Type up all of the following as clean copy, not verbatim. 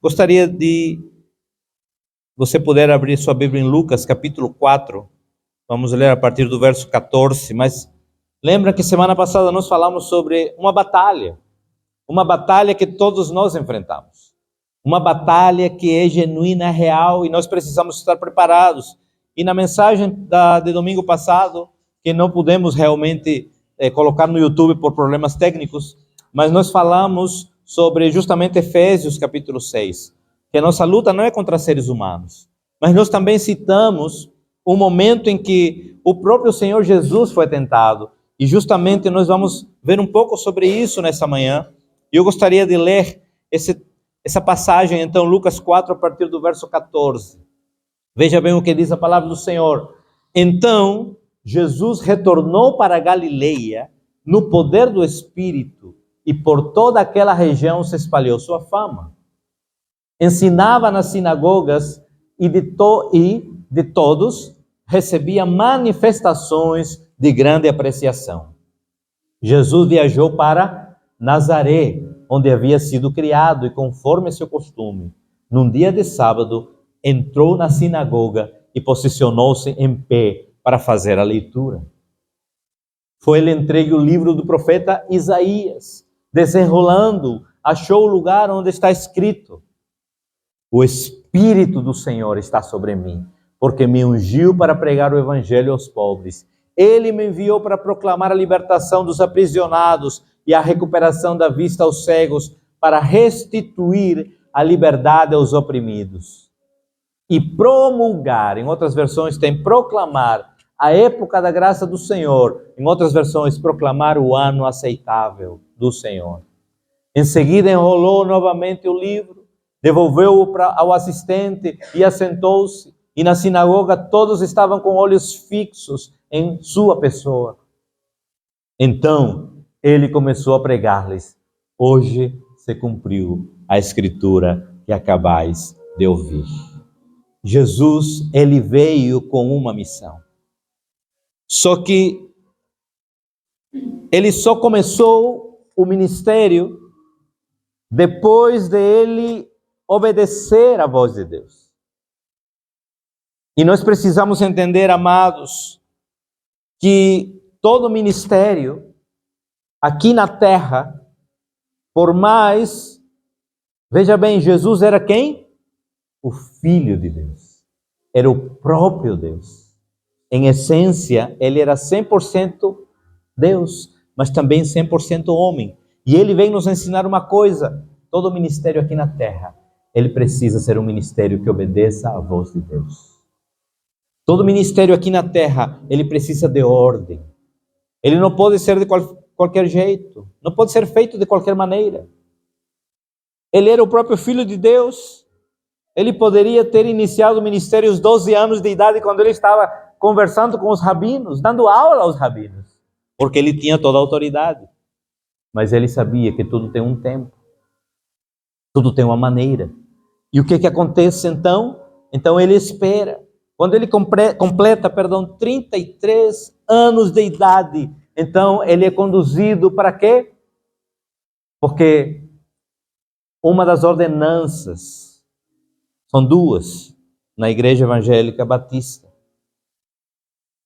Gostaria de você puder abrir sua Bíblia em Lucas, capítulo 4. Vamos ler a partir do verso 14. Mas lembra que semana passada nós falamos sobre uma batalha que todos nós enfrentamos. Uma batalha que é genuína, real, e nós precisamos estar preparados. E na mensagem de domingo passado, que não pudemos realmente colocar no YouTube por problemas técnicos, mas nós falamos sobre justamente Efésios capítulo 6, que a nossa luta não é contra seres humanos, mas nós também citamos um momento em que o próprio Senhor Jesus foi tentado, e justamente nós vamos ver um pouco sobre isso nessa manhã. E eu gostaria de ler essa passagem, então, Lucas 4, a partir do verso 14. Veja bem o que diz a palavra do Senhor. Então, Jesus retornou para a Galileia no poder do Espírito, e por toda aquela região se espalhou sua fama. Ensinava nas sinagogas e de todos recebia manifestações de grande apreciação. Jesus viajou para Nazaré, onde havia sido criado, e conforme seu costume, num dia de sábado, entrou na sinagoga e posicionou-se em pé para fazer a leitura. Foi-lhe entregue o livro do profeta Isaías. Desenrolando, achou o lugar onde está escrito: o Espírito do Senhor está sobre mim, porque me ungiu para pregar o evangelho aos pobres. Ele me enviou para proclamar a libertação dos aprisionados e a recuperação da vista aos cegos, para restituir a liberdade aos oprimidos. E promulgar, em outras versões tem proclamar, a época da graça do Senhor. Em outras versões, proclamar o ano aceitável do Senhor. Em seguida, enrolou novamente o livro, devolveu-o ao assistente e assentou-se. E na sinagoga todos estavam com olhos fixos em sua pessoa. Então, ele começou a pregar-lhes: hoje se cumpriu a escritura que acabais de ouvir. Jesus, ele veio com uma missão. Só que ele só começou o ministério depois de ele obedecer à voz de Deus. E nós precisamos entender, amados, que todo ministério aqui na terra, por mais, veja bem, Jesus era quem? O Filho de Deus. Era o próprio Deus. Em essência, ele era 100% Deus, mas também 100% homem. E ele vem nos ensinar uma coisa: todo ministério aqui na terra, ele precisa ser um ministério que obedeça à voz de Deus. Todo ministério aqui na terra, ele precisa de ordem. Ele não pode ser de qualquer jeito, não pode ser feito de qualquer maneira. Ele era o próprio Filho de Deus. Ele poderia ter iniciado o ministério aos 12 anos de idade, quando ele estava conversando com os rabinos, dando aula aos rabinos, porque ele tinha toda a autoridade. Mas ele sabia que tudo tem um tempo, tudo tem uma maneira. E o que acontece então? Então ele espera. Quando ele completa 33 anos de idade, então ele é conduzido para quê? Porque uma das ordenanças, são duas na Igreja Evangélica Batista: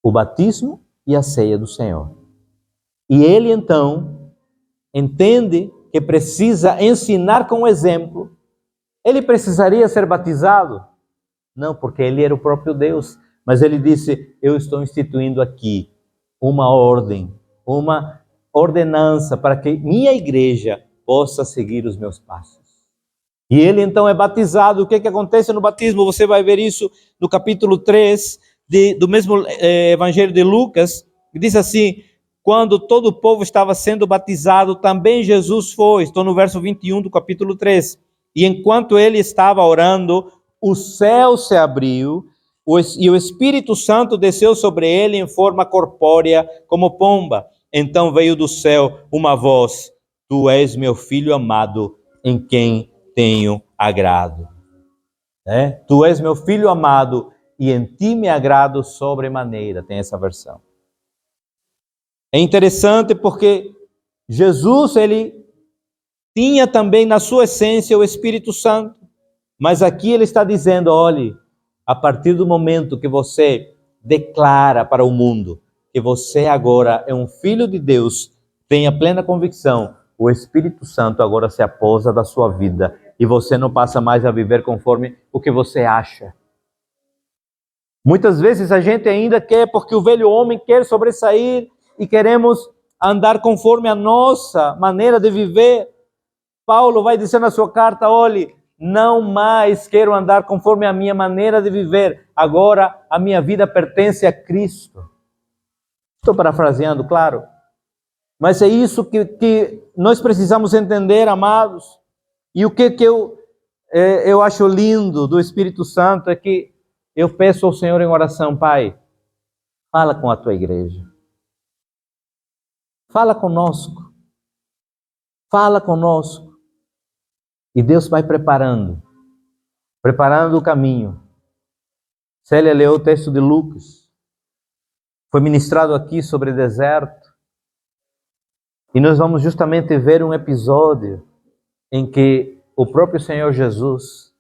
o batismo e a ceia do Senhor. E ele então entende que precisa ensinar com o exemplo. Ele precisaria ser batizado? Não, porque ele era o próprio Deus. Mas ele disse: eu estou instituindo aqui uma ordem, uma ordenança para que minha igreja possa seguir os meus passos. E ele então é batizado. O que acontece no batismo? Você vai ver isso no capítulo 3 do mesmo evangelho de Lucas. Diz assim: quando todo o povo estava sendo batizado, também Jesus foi. Estou no verso 21 do capítulo 3. E enquanto ele estava orando, o céu se abriu e o Espírito Santo desceu sobre ele em forma corpórea como pomba. Então veio do céu uma voz: tu és meu filho amado, em quem tenho agrado. Tu és meu filho amado, e em ti me agrado sobremaneira. Tem essa versão. É interessante porque Jesus, ele tinha também na sua essência o Espírito Santo. Mas aqui ele está dizendo, olhe, a partir do momento que você declara para o mundo que você agora é um filho de Deus, tenha plena convicção, o Espírito Santo agora se aposa da sua vida e você não passa mais a viver conforme o que você acha. Muitas vezes a gente ainda quer, porque o velho homem quer sobressair e queremos andar conforme a nossa maneira de viver. Paulo vai dizer na sua carta, olhe, não mais quero andar conforme a minha maneira de viver, agora a minha vida pertence a Cristo. Estou parafraseando, claro. Mas é isso que nós precisamos entender, amados. E o que eu acho lindo do Espírito Santo é que eu peço ao Senhor em oração, Pai, fala com a tua igreja. Fala conosco. Fala conosco. E Deus vai preparando o caminho. Célia leu o texto de Lucas. Foi ministrado aqui sobre deserto. E nós vamos justamente ver um episódio em que o próprio Senhor Jesus,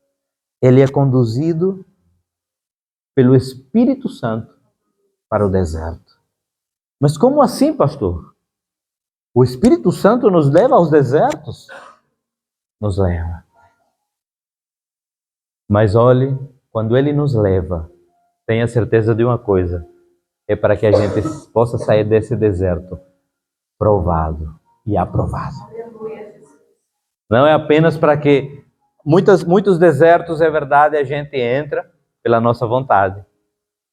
ele é conduzido pelo Espírito Santo para o deserto. Mas como assim, pastor? O Espírito Santo nos leva aos desertos? Nos leva. Mas olhe, quando ele nos leva, tenha certeza de uma coisa, é para que a gente possa sair desse deserto provado e aprovado. Não é apenas para que muitos desertos, é verdade, a gente entra pela nossa vontade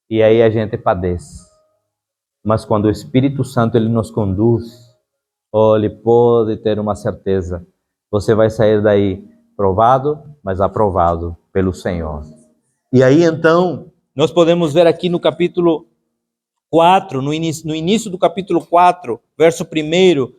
e aí a gente padece. Mas quando o Espírito Santo ele nos conduz, olhe, pode ter uma certeza, você vai sair daí provado, mas aprovado pelo Senhor. E aí então, nós podemos ver aqui no capítulo 4, no início do capítulo 4, verso 1,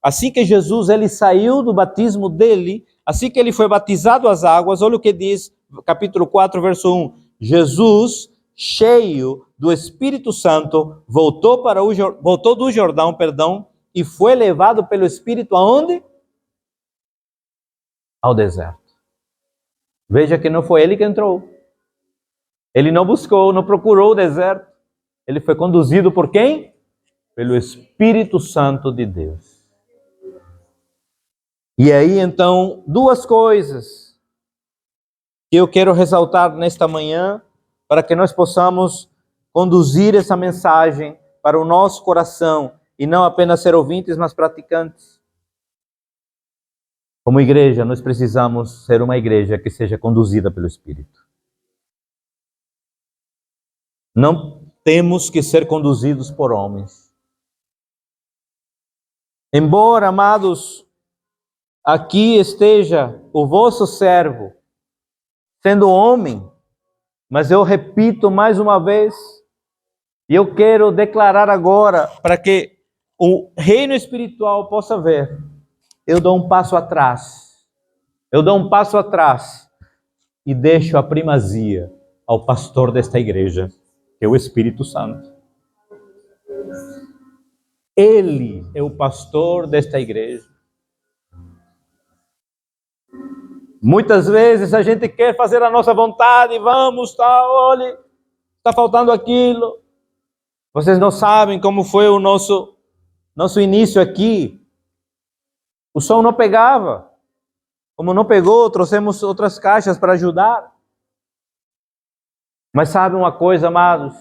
assim que Jesus ele saiu do batismo dele, assim que ele foi batizado às águas, olha o que diz, capítulo 4, verso 1, Jesus, cheio do Espírito Santo, voltou do Jordão, e foi levado pelo Espírito aonde? Ao deserto. Veja que não foi ele que entrou. Ele não buscou, não procurou o deserto. Ele foi conduzido por quem? Pelo Espírito Santo de Deus. E aí, então, duas coisas que eu quero ressaltar nesta manhã, para que nós possamos conduzir essa mensagem para o nosso coração, e não apenas ser ouvintes, mas praticantes. Como igreja, nós precisamos ser uma igreja que seja conduzida pelo Espírito. Não temos que ser conduzidos por homens. Embora, amados, aqui esteja o vosso servo, sendo homem, mas eu repito mais uma vez, e eu quero declarar agora, para que o reino espiritual possa ver, eu dou um passo atrás, e deixo a primazia ao pastor desta igreja, que é o Espírito Santo. Ele é o pastor desta igreja. Muitas vezes a gente quer fazer a nossa vontade, vamos, olha, está faltando aquilo. Vocês não sabem como foi o nosso início aqui. O som não pegava. Como não pegou, trouxemos outras caixas para ajudar. Mas sabe uma coisa, amados?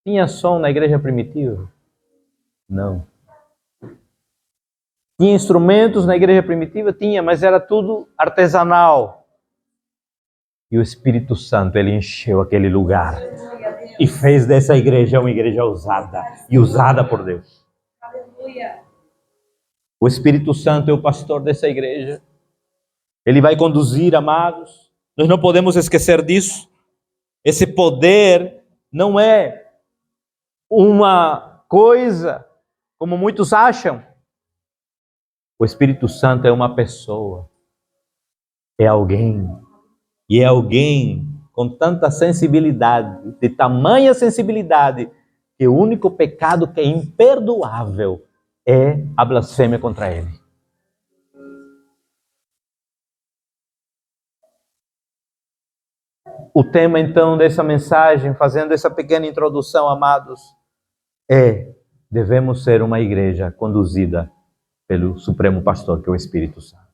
Tinha som na igreja primitiva? Não. Tinha instrumentos na igreja primitiva? Tinha, mas era tudo artesanal. E o Espírito Santo, ele encheu aquele lugar e fez dessa igreja uma igreja usada e usada por Deus. O Espírito Santo é o pastor dessa igreja. Ele vai conduzir, amados. Nós não podemos esquecer disso. Esse poder não é uma coisa como muitos acham. O Espírito Santo é uma pessoa, é alguém, e é alguém com tanta sensibilidade, de tamanha sensibilidade, que o único pecado que é imperdoável é a blasfêmia contra ele. O tema, então, dessa mensagem, fazendo essa pequena introdução, amados, devemos ser uma igreja conduzida pelo Supremo Pastor, que é o Espírito Santo.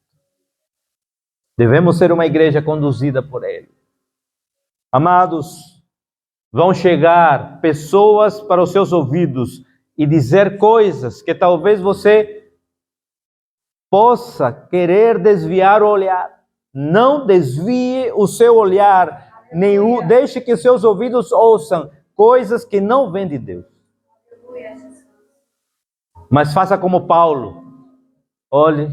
Devemos ser uma igreja conduzida por Ele. Amados, vão chegar pessoas para os seus ouvidos e dizer coisas que talvez você possa querer desviar o olhar. Não desvie o seu olhar, deixe que seus ouvidos ouçam coisas que não vêm de Deus. Mas faça como Paulo. Olhe,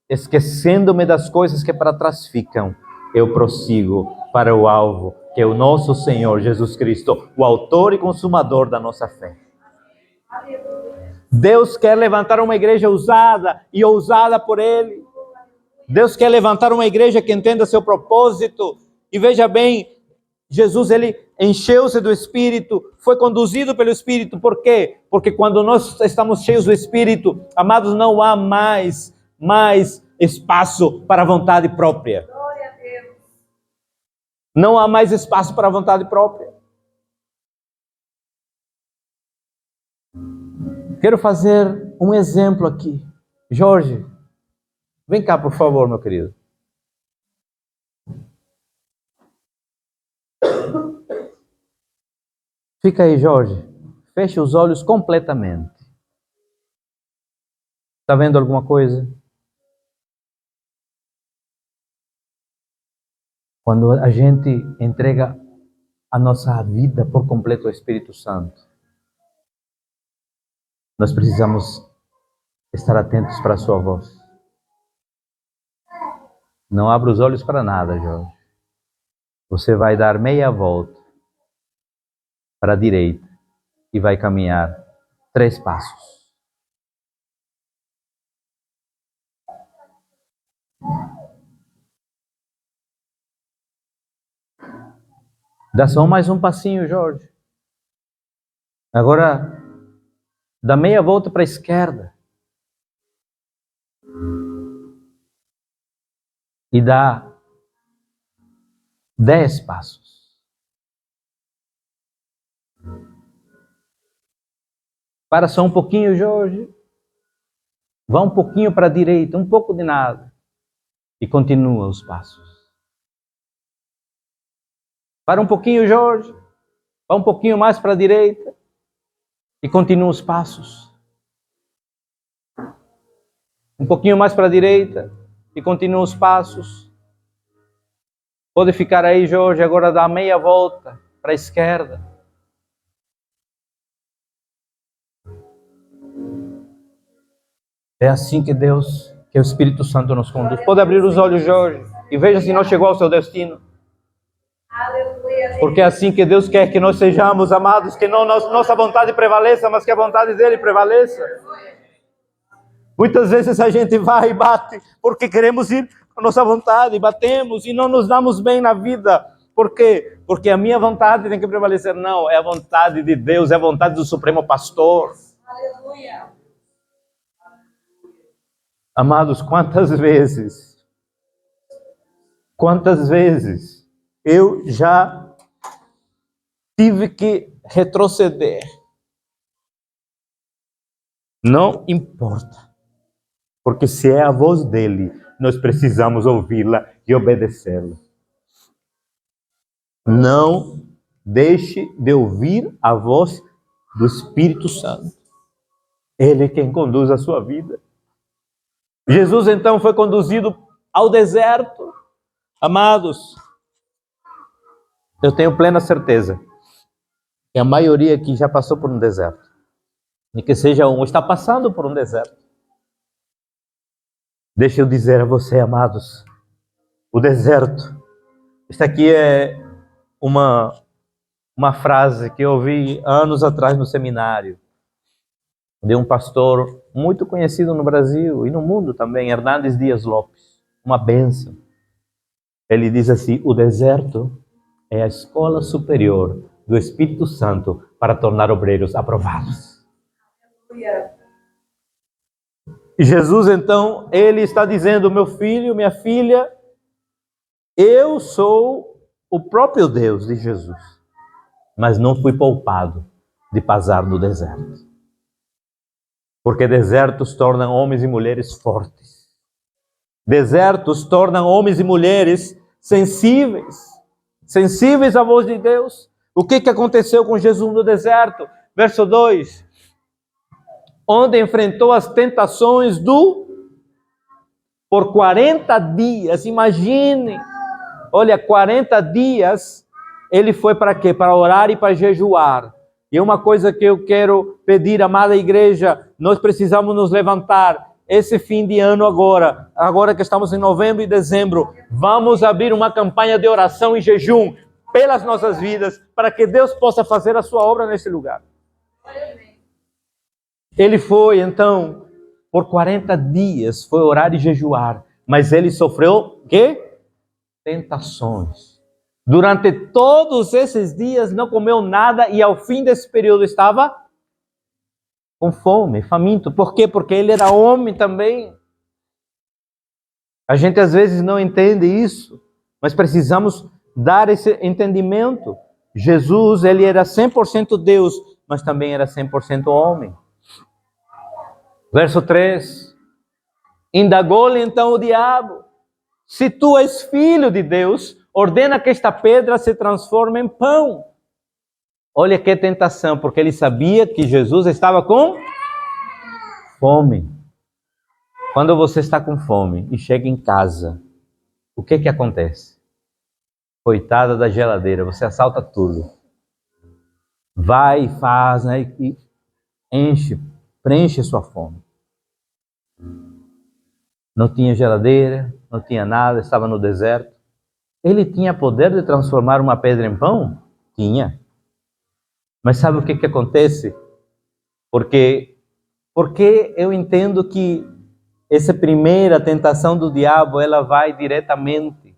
esquecendo-me das coisas que para trás ficam, eu prossigo para o alvo, que é o nosso Senhor Jesus Cristo, o autor e consumador da nossa fé. Deus quer levantar uma igreja ousada e ousada por Ele. Deus quer levantar uma igreja que entenda seu propósito. E veja bem, Jesus, ele encheu-se do Espírito, foi conduzido pelo Espírito. Por quê? Porque quando nós estamos cheios do Espírito, amados, não há mais espaço para a vontade própria. Não há mais espaço para a vontade própria. Quero fazer um exemplo aqui. Jorge, vem cá, por favor, meu querido. Fica aí, Jorge. Feche os olhos completamente. Está vendo alguma coisa? Quando a gente entrega a nossa vida por completo ao Espírito Santo, nós precisamos estar atentos para a sua voz. Não abra os olhos para nada, Jorge. Você vai dar meia volta para a direita e vai caminhar 3 passos. Dá só mais um passinho, Jorge. Agora, dá meia volta para a esquerda. E dá 10 passos. Para só um pouquinho, Jorge. Vá um pouquinho para a direita, um pouco de nada. E continua os passos. Para um pouquinho, Jorge. Vá um pouquinho mais para a direita. E continua os passos. Um pouquinho mais para a direita. E continua os passos. Pode ficar aí, Jorge. Agora dá meia volta para a esquerda. É assim que Deus, que o Espírito Santo nos conduz. Pode abrir os olhos, Jorge, e veja se não chegou ao seu destino. Porque é assim que Deus quer que nós sejamos, amados, que não nossa vontade prevaleça, mas que a vontade dele prevaleça. Muitas vezes a gente vai e bate porque queremos ir com a nossa vontade, batemos e não nos damos bem na vida. Por quê? Porque a minha vontade tem que prevalecer. Não, é a vontade de Deus, é a vontade do Supremo Pastor. Aleluia. Amados, quantas vezes eu já tive que retroceder. Não importa, porque se é a voz dele, nós precisamos ouvi-la e obedecê-la. Não deixe de ouvir a voz do Espírito Santo. Ele é quem conduz a sua vida. Jesus então foi conduzido ao deserto. Amados, eu tenho plena certeza que a maioria aqui já passou por um deserto. E que seja está passando por um deserto. Deixa eu dizer a você, amados, o deserto. Esta aqui é uma frase que eu ouvi anos atrás no seminário, de um pastor muito conhecido no Brasil e no mundo também, Hernandes Dias Lopes. Uma bênção. Ele diz assim: o deserto é a escola superior do Espírito Santo para tornar obreiros aprovados. E Jesus, então, ele está dizendo: meu filho, minha filha, eu sou o próprio Deus de Jesus, mas não fui poupado de passar no deserto. Porque desertos tornam homens e mulheres fortes. Desertos tornam homens e mulheres sensíveis à voz de Deus. O que aconteceu com Jesus no deserto? Verso 2. Onde enfrentou as tentações por 40 dias. Imagine, olha, 40 dias ele foi para quê? Para orar e para jejuar. E uma coisa que eu quero pedir, amada igreja, nós precisamos nos levantar esse fim de ano agora que estamos em novembro e dezembro, vamos abrir uma campanha de oração e jejum pelas nossas vidas, para que Deus possa fazer a sua obra nesse lugar. Ele foi, então, por 40 dias, foi orar e jejuar, mas ele sofreu, o quê? Tentações. Durante todos esses dias não comeu nada e ao fim desse período estava com fome, faminto. Por quê? Porque ele era homem também. A gente às vezes não entende isso, mas precisamos dar esse entendimento. Jesus, ele era 100% Deus, mas também era 100% homem. Verso 3. Indagou-lhe então o diabo: se tu és filho de Deus, ordena que esta pedra se transforme em pão. Olha que tentação, porque ele sabia que Jesus estava com fome. Quando você está com fome e chega em casa, o que acontece? Coitada da geladeira, você assalta tudo. Vai e faz, né, e preenche sua fome. Não tinha geladeira, não tinha nada, estava no deserto. Ele tinha poder de transformar uma pedra em pão? Tinha. Mas sabe o que acontece? Porque eu entendo que essa primeira tentação do diabo, ela vai diretamente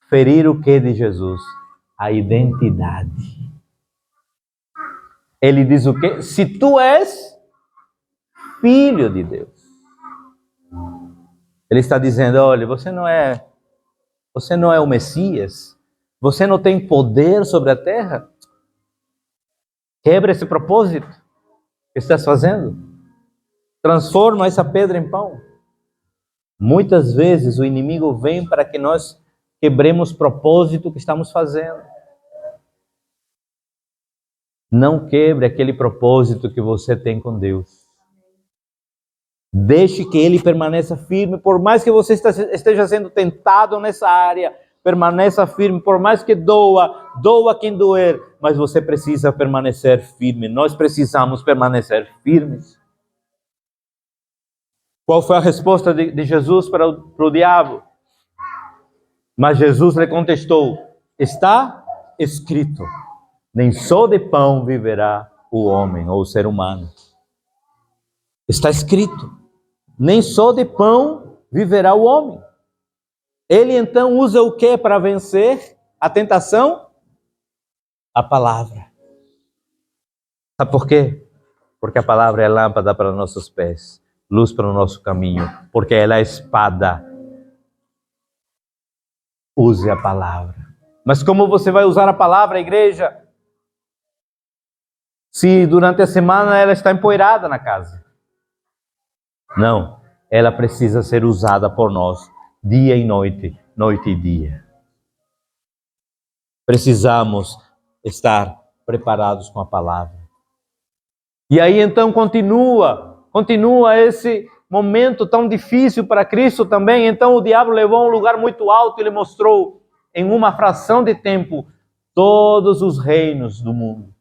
ferir o que de Jesus? A identidade. Ele diz o quê? Se tu és filho de Deus. Ele está dizendo, olha, você não é o Messias, você não tem poder sobre a terra. Quebra esse propósito que estás fazendo. Transforma essa pedra em pão. Muitas vezes o inimigo vem para que nós quebremos o propósito que estamos fazendo. Não quebre aquele propósito que você tem com Deus. Deixe que ele permaneça firme, por mais que você esteja sendo tentado nessa área, permaneça firme, por mais que doa quem doer, mas você precisa permanecer firme. Nós precisamos permanecer firmes. Qual foi a resposta de Jesus para o diabo? Mas Jesus lhe contestou: está escrito, nem só de pão viverá o homem ou o ser humano. Está escrito, nem só de pão viverá o homem. Ele então usa o que para vencer a tentação? A palavra. Sabe por quê? Porque a palavra é lâmpada para nossos pés, luz para o nosso caminho, porque ela é a espada. Use a palavra. Mas como você vai usar a palavra, igreja? Se durante a semana ela está empoeirada na casa. Não, ela precisa ser usada por nós, dia e noite, noite e dia. Precisamos estar preparados com a palavra. E aí então continua esse momento tão difícil para Cristo também. Então o diabo levou a um lugar muito alto e lhe mostrou em uma fração de tempo todos os reinos do mundo.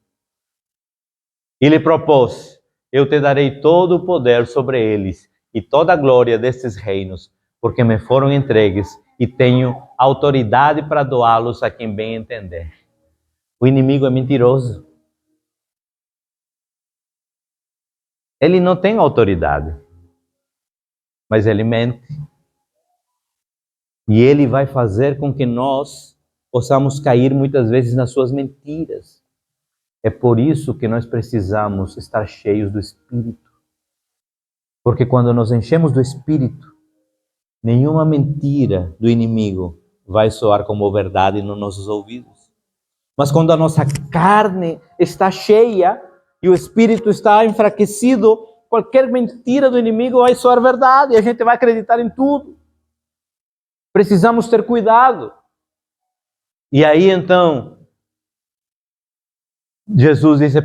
E lhe propôs: eu te darei todo o poder sobre eles e toda a glória destes reinos, porque me foram entregues e tenho autoridade para doá-los a quem bem entender. O inimigo é mentiroso. Ele não tem autoridade, mas ele mente. E ele vai fazer com que nós possamos cair muitas vezes nas suas mentiras. É por isso que nós precisamos estar cheios do Espírito. Porque quando nos enchemos do Espírito, nenhuma mentira do inimigo vai soar como verdade nos nossos ouvidos. Mas quando a nossa carne está cheia e o espírito está enfraquecido, qualquer mentira do inimigo vai soar verdade e a gente vai acreditar em tudo. Precisamos ter cuidado. E aí então, Jesus disse,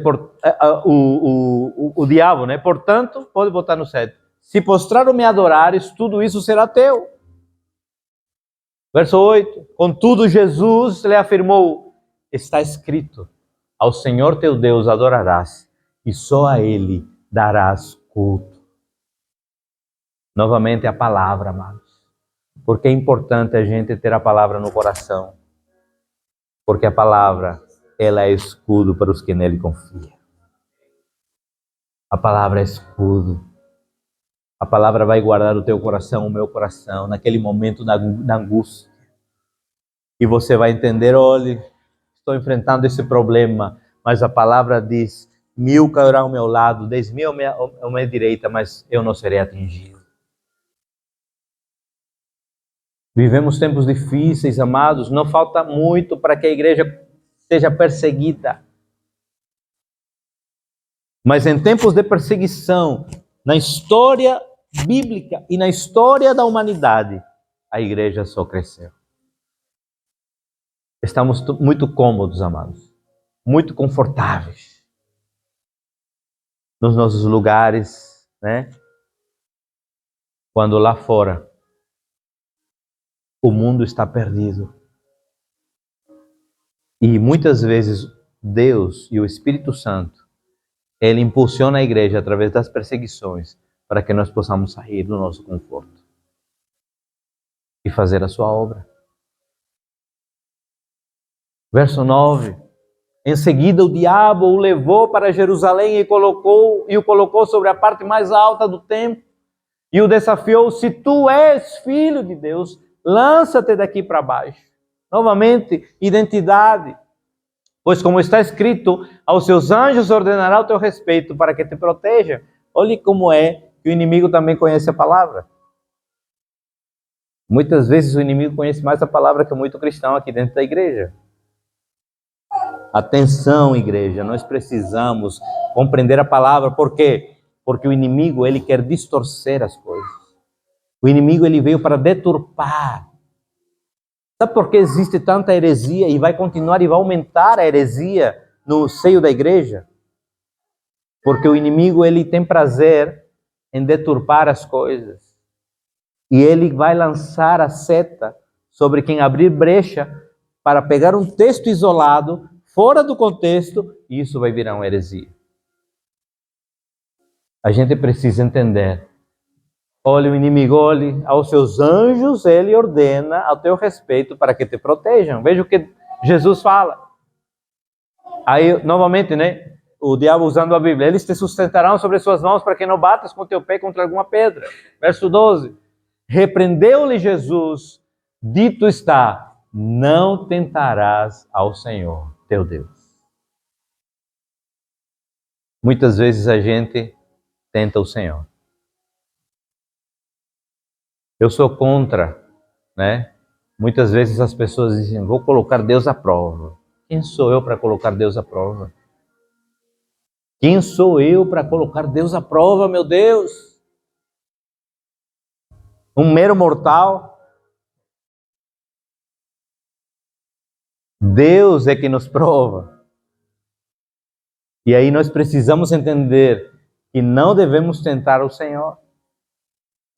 o diabo, né? Portanto, pode botar no 7. Se postrar ou me adorares, tudo isso será teu. Verso 8. Contudo, Jesus lhe afirmou, está escrito, ao Senhor teu Deus adorarás, e só a Ele darás culto. Novamente a palavra, amados. Porque é importante a gente ter a palavra no coração. Porque a palavra, ela é escudo para os que nele confiam. A palavra é escudo. A palavra vai guardar o teu coração, o meu coração, naquele momento da angústia. E você vai entender, olha, estou enfrentando esse problema, mas a palavra diz, 1000 cairão ao meu lado, 10.000 à minha direita, mas eu não serei atingido. Vivemos tempos difíceis, amados, não falta muito para que a igreja seja perseguida. Mas em tempos de perseguição, na história bíblica e na história da humanidade, a igreja só cresceu. Estamos muito cômodos, amados, muito confortáveis nos nossos lugares, né? Quando lá fora o mundo está perdido. E muitas vezes Deus e o Espírito Santo, ele impulsiona a igreja através das perseguições para que nós possamos sair do nosso conforto e fazer a sua obra. Verso 9. Em seguida o diabo o levou para Jerusalém e o colocou sobre a parte mais alta do templo e o desafiou, se tu és filho de Deus, lança-te daqui para baixo. Novamente, identidade. Pois como está escrito, aos seus anjos ordenará o teu respeito para que te proteja. Olhe como é que o inimigo também conhece a palavra. Muitas vezes o inimigo conhece mais a palavra que muito cristão aqui dentro da igreja. Atenção, igreja, nós precisamos compreender a palavra. Por quê? Porque o inimigo, ele quer distorcer as coisas. O inimigo, ele veio para deturpar. Sabe por que existe tanta heresia e vai continuar e vai aumentar a heresia no seio da igreja? Porque o inimigo, ele tem prazer em deturpar as coisas. E ele vai lançar a seta sobre quem abrir brecha para pegar um texto isolado, fora do contexto, e isso vai virar uma heresia. A gente precisa entender. Olha o inimigo, olhe, aos seus anjos ele ordena ao teu respeito para que te protejam. Veja o que Jesus fala. Aí, novamente, né? O diabo usando a Bíblia. Eles te sustentarão sobre suas mãos para que não batas com teu pé contra alguma pedra. Verso 12. Repreendeu-lhe Jesus, dito está, não tentarás ao Senhor, teu Deus. Muitas vezes a gente tenta o Senhor. Eu sou contra, né? Muitas vezes as pessoas dizem, vou colocar Deus à prova. Quem sou eu para colocar Deus à prova? Quem sou eu para colocar Deus à prova, meu Deus? Um mero mortal? Deus é que nos prova. E aí nós precisamos entender que não devemos tentar o Senhor.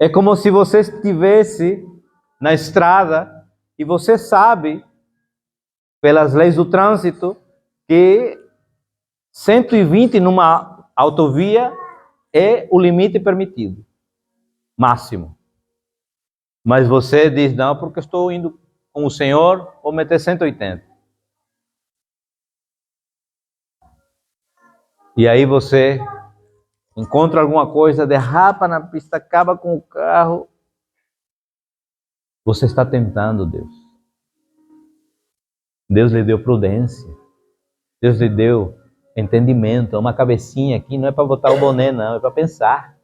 É como se você estivesse na estrada e você sabe, pelas leis do trânsito, que 120 numa autovia é o limite permitido, máximo. Mas você diz, não, porque eu estou indo com o Senhor, vou meter 180. E aí você encontra alguma coisa, derrapa na pista, acaba com o carro. Você está tentando Deus. Deus lhe deu prudência. Deus lhe deu entendimento. Uma cabecinha aqui não é para botar o boné, não. É para pensar.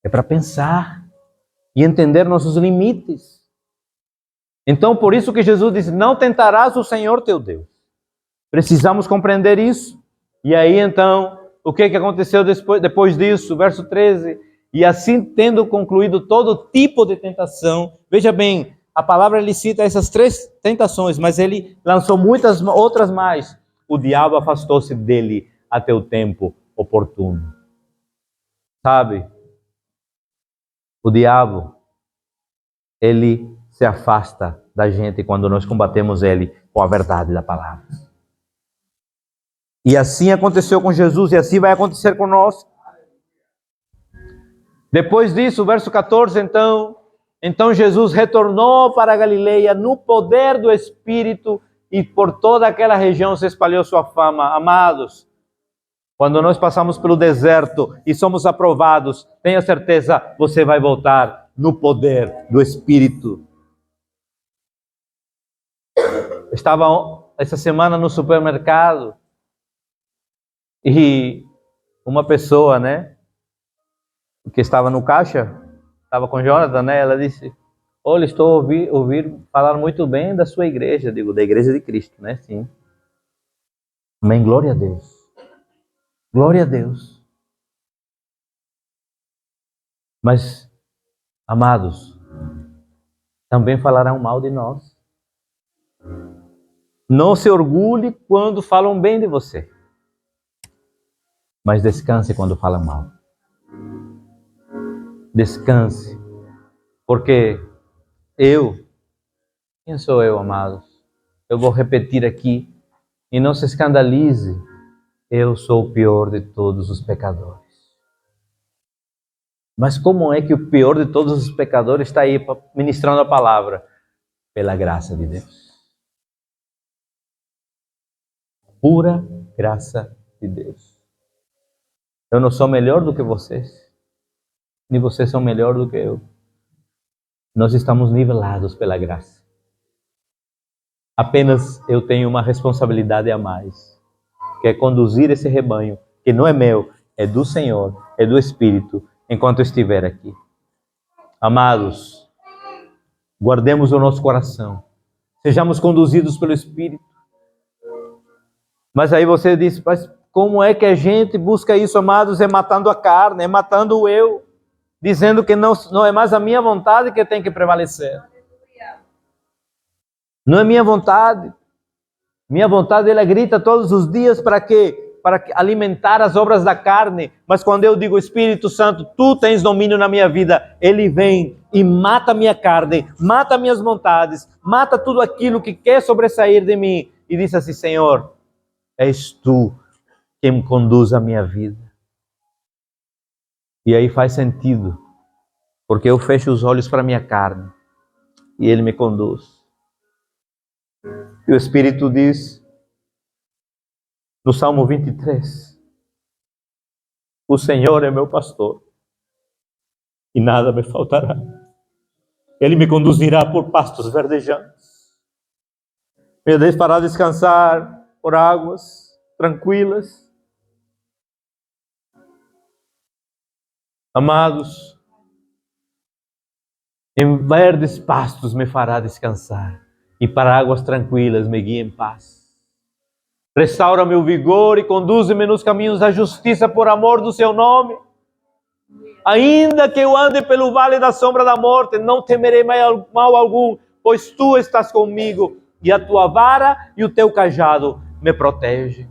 É para pensar e entender nossos limites. Então, por isso que Jesus disse, não tentarás o Senhor teu Deus. Precisamos compreender isso. E aí, então, o que aconteceu depois disso? Verso 13. E assim, tendo concluído todo tipo de tentação, veja bem, a palavra ele cita essas 3 tentações, mas ele lançou muitas outras mais. O diabo afastou-se dele até o tempo oportuno. Sabe? O diabo, ele se afasta da gente quando nós combatemos ele com a verdade da palavra. E assim aconteceu com Jesus e assim vai acontecer conosco. Depois disso, verso 14, então Jesus retornou para a Galileia no poder do Espírito e por toda aquela região se espalhou sua fama. Amados, quando nós passamos pelo deserto e somos aprovados, tenha certeza, você vai voltar no poder do Espírito. Estava essa semana no supermercado e uma pessoa, que estava no caixa, estava com Jonathan, ela disse, olha, estou ouvindo falar muito bem da sua igreja, digo, da igreja de Cristo, Sim. Amém, glória a Deus. Glória a Deus. Mas, amados, também falarão mal de nós. Não se orgulhe quando falam bem de você, mas descanse quando falam mal. Descanse, porque quem sou eu, amados? Eu vou repetir aqui, e não se escandalize, eu sou o pior de todos os pecadores. Mas como é que o pior de todos os pecadores está aí ministrando a palavra? Pela graça de Deus. Pura graça de Deus. Eu não sou melhor do que vocês, nem vocês são melhor do que eu. Nós estamos nivelados pela graça. Apenas eu tenho uma responsabilidade a mais, que é conduzir esse rebanho, que não é meu, é do Senhor, é do Espírito, enquanto eu estiver aqui. Amados, guardemos o nosso coração, sejamos conduzidos pelo Espírito. Mas aí você diz, mas como é que a gente busca isso, amados? É matando a carne, é matando o eu, dizendo que não é mais a minha vontade que tem que prevalecer. Não é minha vontade. Minha vontade, ela grita todos os dias para quê? Para alimentar as obras da carne. Mas quando eu digo, Espírito Santo, tu tens domínio na minha vida, ele vem e mata a minha carne, mata minhas vontades, mata tudo aquilo que quer sobressair de mim. E diz assim, Senhor, és tu quem conduz a minha vida. E aí faz sentido, porque eu fecho os olhos para a minha carne e ele me conduz. E o Espírito diz, no Salmo 23, o Senhor é meu pastor e nada me faltará. Ele me conduzirá por pastos verdejantes. Me fará descansar por águas tranquilas. Amados, em verdes pastos me fará descansar e para águas tranquilas me guia em paz. Restaura meu vigor e conduze-me nos caminhos da justiça por amor do seu nome. Ainda que eu ande pelo vale da sombra da morte, não temerei mal algum, pois tu estás comigo e a tua vara e o teu cajado me protegem.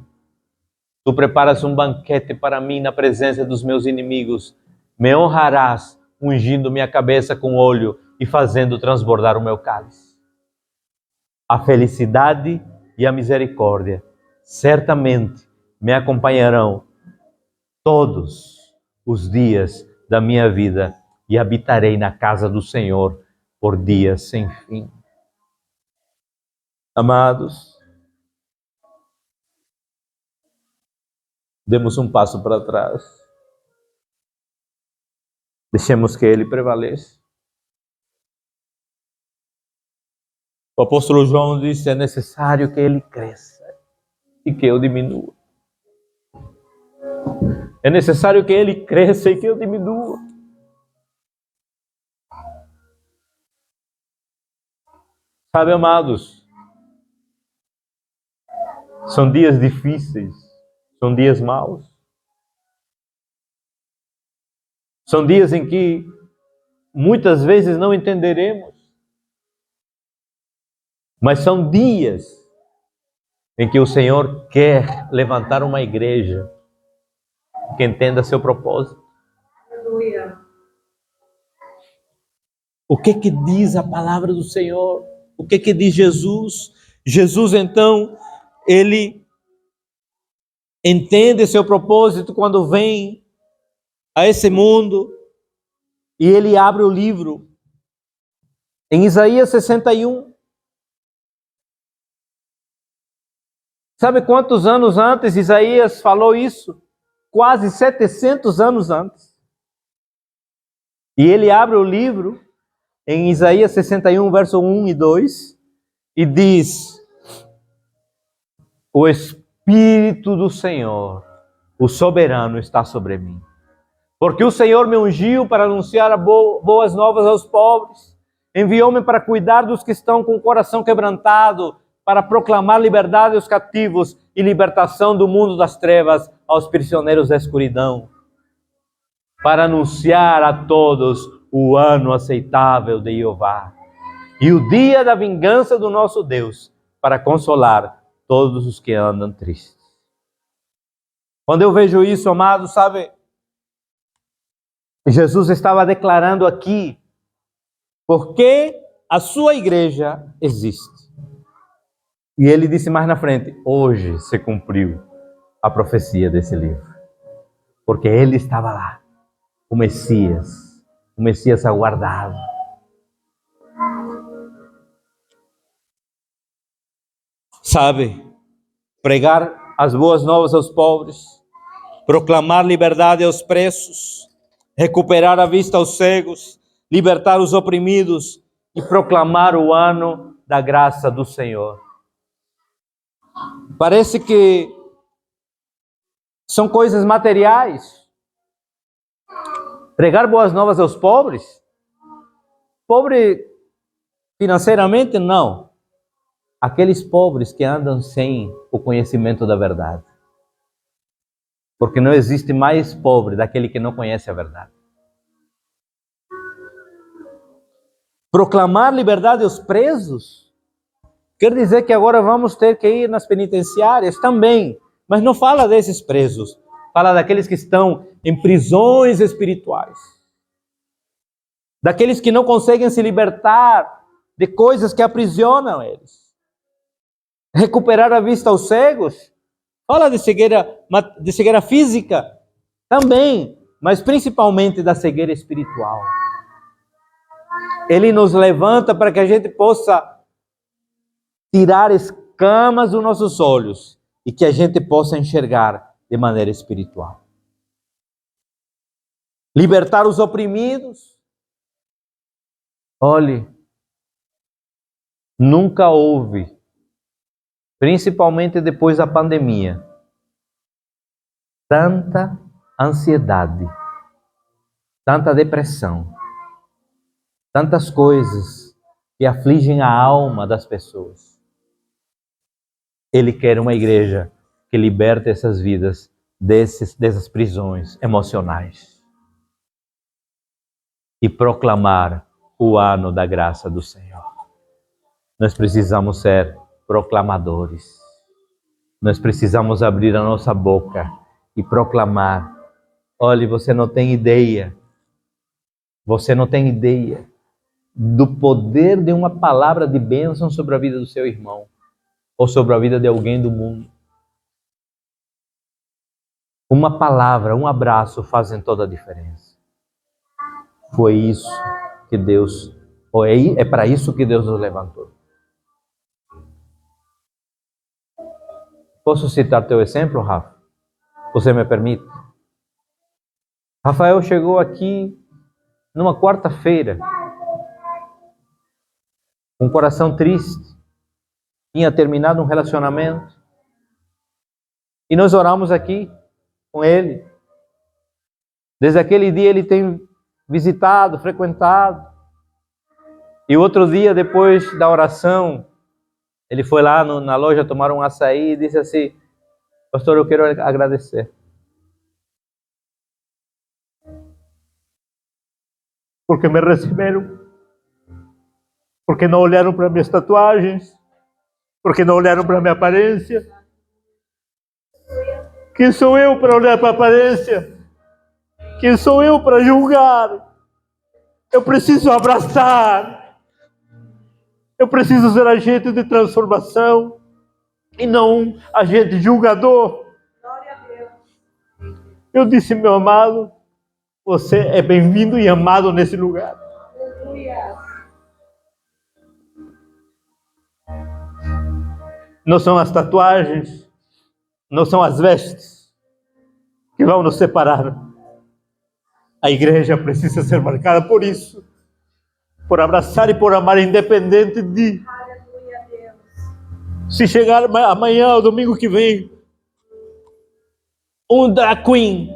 Tu preparas um banquete para mim na presença dos meus inimigos. Me honrarás, ungindo minha cabeça com óleo e fazendo transbordar o meu cálice. A felicidade e a misericórdia certamente me acompanharão todos os dias da minha vida e habitarei na casa do Senhor por dias sem fim. Amados, demos um passo para trás. Deixemos que ele prevaleça. O apóstolo João disse, é necessário que ele cresça e que eu diminua. É necessário que ele cresça e que eu diminua. Sabe, amados, são dias difíceis, são dias maus. São dias em que muitas vezes não entenderemos. Mas são dias em que o Senhor quer levantar uma igreja que entenda seu propósito. Aleluia. O que diz a palavra do Senhor? O que diz Jesus? Jesus, então, ele entende seu propósito quando vem a esse mundo e ele abre o livro em Isaías 61. Sabe quantos anos antes Isaías falou isso? Quase 700 anos antes. E ele abre o livro em Isaías 61, verso 1 e 2, e diz: o Espírito do Senhor, o soberano, está sobre mim. Porque o Senhor me ungiu para anunciar boas novas aos pobres, enviou-me para cuidar dos que estão com o coração quebrantado, para proclamar liberdade aos cativos e libertação do mundo das trevas aos prisioneiros da escuridão, para anunciar a todos o ano aceitável de Jeová e o dia da vingança do nosso Deus, para consolar todos os que andam tristes. Quando eu vejo isso, amado, sabe, Jesus estava declarando aqui porque a sua igreja existe. E ele disse mais na frente: hoje se cumpriu a profecia desse livro. Porque ele estava lá, o Messias aguardado. Sabe, pregar as boas novas aos pobres, proclamar liberdade aos presos, recuperar a vista aos cegos, libertar os oprimidos e proclamar o ano da graça do Senhor. Parece que são coisas materiais. Pregar boas novas aos pobres? Pobre financeiramente, não. Aqueles pobres que andam sem o conhecimento da verdade. Porque não existe mais pobre daquele que não conhece a verdade. Proclamar liberdade aos presos? Quer dizer que agora vamos ter que ir nas penitenciárias também. Mas não fala desses presos. Fala daqueles que estão em prisões espirituais. Daqueles que não conseguem se libertar de coisas que aprisionam eles. Recuperar a vista aos cegos. Fala de cegueira física também, mas principalmente da cegueira espiritual. Ele nos levanta para que a gente possa tirar escamas dos nossos olhos e que a gente possa enxergar de maneira espiritual. Libertar os oprimidos. Olhe, nunca houve, principalmente depois da pandemia, tanta ansiedade, tanta depressão, tantas coisas que afligem a alma das pessoas. Ele quer uma igreja que liberte essas vidas dessas prisões emocionais e proclamar o ano da graça do Senhor. Nós precisamos ser proclamadores. Nós precisamos abrir a nossa boca e proclamar. Olhe, você não tem ideia do poder de uma palavra de bênção sobre a vida do seu irmão ou sobre a vida de alguém do mundo. Uma palavra, um abraço fazem toda a diferença. Foi isso que Deus, é para isso que Deus nos levantou. Posso citar teu exemplo, Rafa? Você me permite? Rafael chegou aqui numa quarta-feira, com o coração triste, tinha terminado um relacionamento, e nós oramos aqui com ele. Desde aquele dia ele tem visitado, frequentado, E outro dia, depois da oração, ele foi lá na loja tomar um açaí e disse assim: pastor, eu quero agradecer. Porque me receberam. Porque não olharam para minhas tatuagens. Porque não olharam para minha aparência. Quem sou eu para olhar para a aparência? Quem sou eu para julgar? Eu preciso abraçar. Eu preciso ser agente de transformação e não agente julgador. Eu disse, meu amado, você é bem-vindo e amado nesse lugar. Não são as tatuagens, não são as vestes que vão nos separar. A igreja precisa ser marcada por isso, por abraçar e por amar, independente de... Se chegar amanhã ou domingo que vem um drag queen,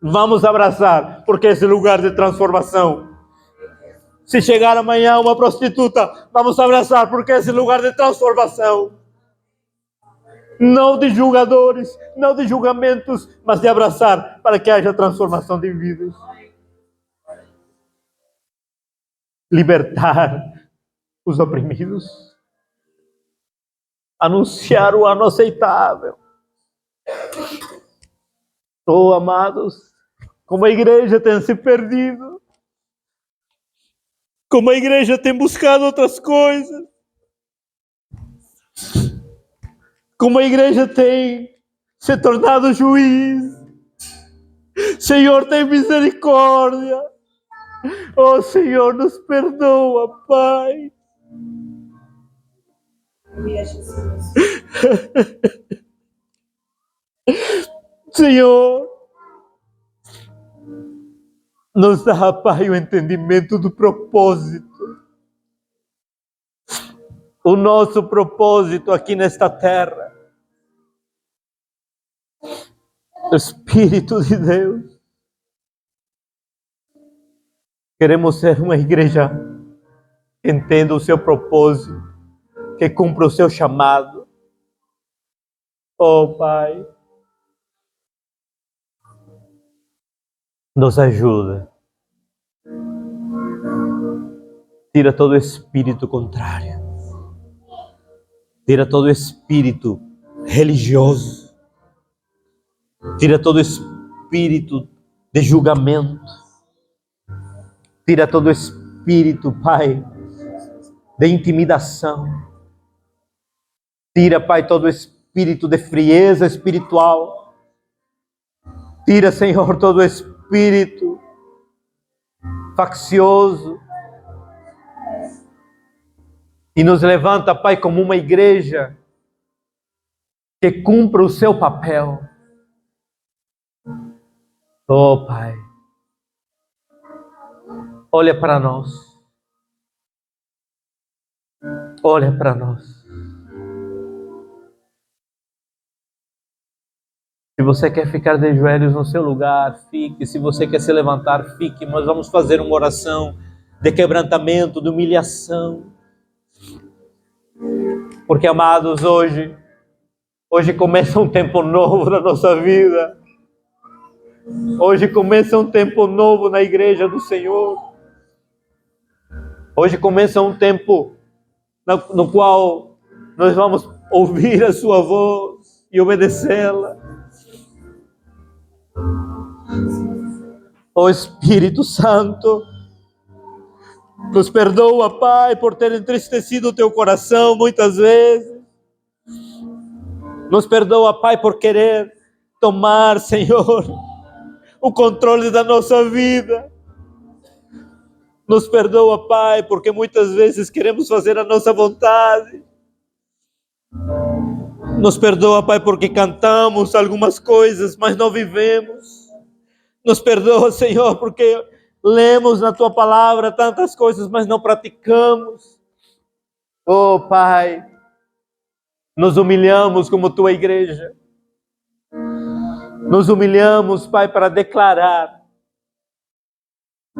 vamos abraçar, porque esse lugar de transformação. Se chegar amanhã uma prostituta, vamos abraçar, porque esse lugar de transformação. Não de julgadores, não de julgamentos, mas de abraçar, para que haja transformação de vidas. Libertar os oprimidos. Anunciar o inaceitável. Oh, amados, como a igreja tem se perdido. Como a igreja tem buscado outras coisas. Como a igreja tem se tornado juiz. Senhor, tem misericórdia. Oh, Senhor, nos perdoa, Pai. Senhor, nos dá, Pai, o entendimento do propósito. O nosso propósito aqui nesta terra. Espírito de Deus. Queremos ser uma igreja que entenda o seu propósito, que cumpra o seu chamado. Oh, Pai, nos ajuda. Tira todo espírito contrário. Tira todo espírito religioso. Tira todo espírito de julgamento. Tira todo espírito, Pai, de intimidação. Tira, Pai, todo espírito de frieza espiritual. Tira, Senhor, todo espírito faccioso. E nos levanta, Pai, como uma igreja que cumpra o seu papel. Oh, Pai, olha para nós. Olha para nós. Se você quer ficar de joelhos no seu lugar, fique. Se você quer se levantar, fique. Mas vamos fazer uma oração de quebrantamento, de humilhação. Porque, amados, hoje começa um tempo novo na nossa vida. Hoje começa um tempo novo na igreja do Senhor. Hoje começa um tempo no qual nós vamos ouvir a sua voz e obedecê-la. Ó Espírito Santo, nos perdoa, Pai, por ter entristecido o teu coração muitas vezes. Nos perdoa, Pai, por querer tomar, Senhor, o controle da nossa vida. Nos perdoa, Pai, porque muitas vezes queremos fazer a nossa vontade. Nos perdoa, Pai, porque cantamos algumas coisas, mas não vivemos. Nos perdoa, Senhor, porque lemos na Tua Palavra tantas coisas, mas não praticamos. Oh, Pai, nos humilhamos como Tua igreja. Nos humilhamos, Pai, para declarar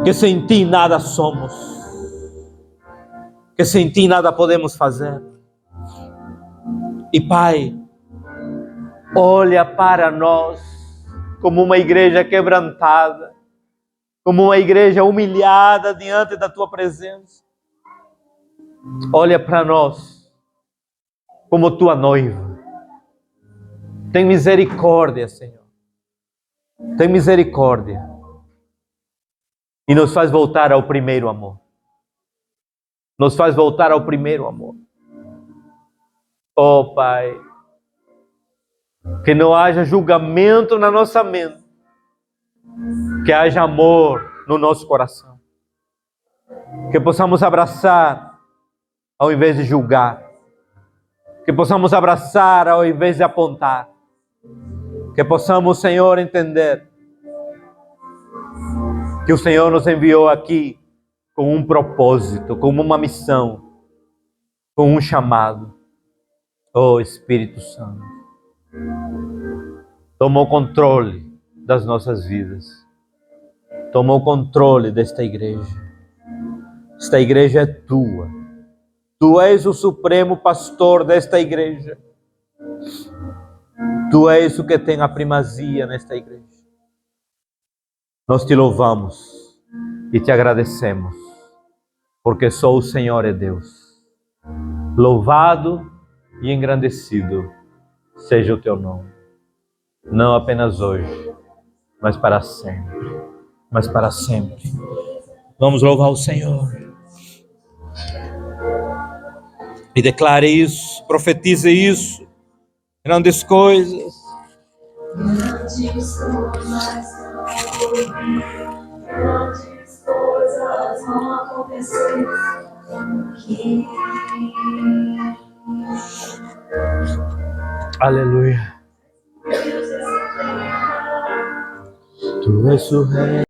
que sem Ti nada somos. que sem Ti nada podemos fazer. E Pai, olha para nós como uma igreja quebrantada, como uma igreja humilhada diante da Tua presença. Olha para nós como Tua noiva. Tem misericórdia, Senhor. Tem misericórdia. E nos faz voltar ao primeiro amor. Nos faz voltar ao primeiro amor. Oh, Pai, que não haja julgamento na nossa mente, que haja amor no nosso coração, que possamos abraçar ao invés de julgar, que possamos abraçar ao invés de apontar, que possamos, Senhor, entender que o Senhor nos enviou aqui com um propósito, com uma missão, com um chamado. Oh, Espírito Santo, toma o controle das nossas vidas. Toma o controle desta igreja. Esta igreja é Tua. Tu és o supremo pastor desta igreja. Tu és o que tem a primazia nesta igreja. Nós Te louvamos e Te agradecemos, porque só o Senhor é Deus. Louvado e engrandecido seja o Teu nome, não apenas hoje, mas para sempre, mas para sempre. Vamos louvar o Senhor. E declare isso, profetize isso, grandes coisas. Grandes coisas vão acontecer. Aleluia. Tu és o Rei.